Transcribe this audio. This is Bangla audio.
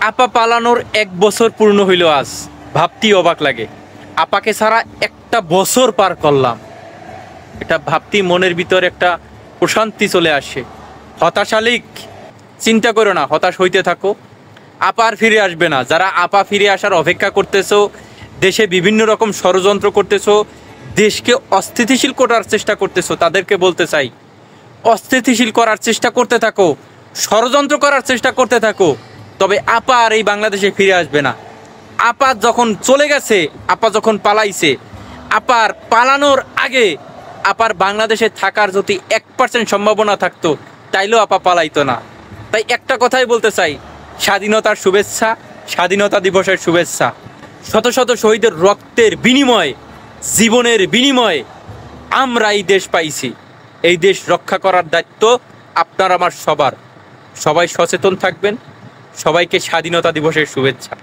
আপা পালানোর ১ বছর পূর্ণ হইল আজ। ভাবতেই অবাক লাগে, আপাকে ছাড়া একটা বছর পার করলাম। এটা ভাবতেই মনের ভিতর একটা প্রশান্তি চলে আসে। হতাশালিক, চিন্তা করো না, হতাশ হইতে থাকো। আপা আর ফিরে আসবে না। যারা আপা ফিরে আসার অপেক্ষা করতেছো, দেশে বিভিন্ন রকম ষড়যন্ত্র করতেছো, দেশকে অস্থিতিশীল করার চেষ্টা করতেছো, তাদেরকে বলতে চাই, অস্থিতিশীল করার চেষ্টা করতে থাকো, ষড়যন্ত্র করার চেষ্টা করতে থাকো, তবে আপা আর এই বাংলাদেশে ফিরে আসবে না। আপা যখন চলে গেছে, আপা যখন পালাইছে, আপার পালানোর আগে আপার বাংলাদেশে থাকার যদি 1% সম্ভাবনা থাকতো, তাইলেও আপা পালাইতো না। তাই একটা কথাই বলতে চাই, স্বাধীনতার শুভেচ্ছা, স্বাধীনতা দিবসের শুভেচ্ছা। শত শত শহীদের রক্তের বিনিময়ে, জীবনের বিনিময়ে আমরা এই দেশ পাইছি। এই দেশ রক্ষা করার দায়িত্ব আপনার আমার সবার। সবাই সচেতন থাকবেন। সবাইকে স্বাধীনতা দিবসের শুভেচ্ছা।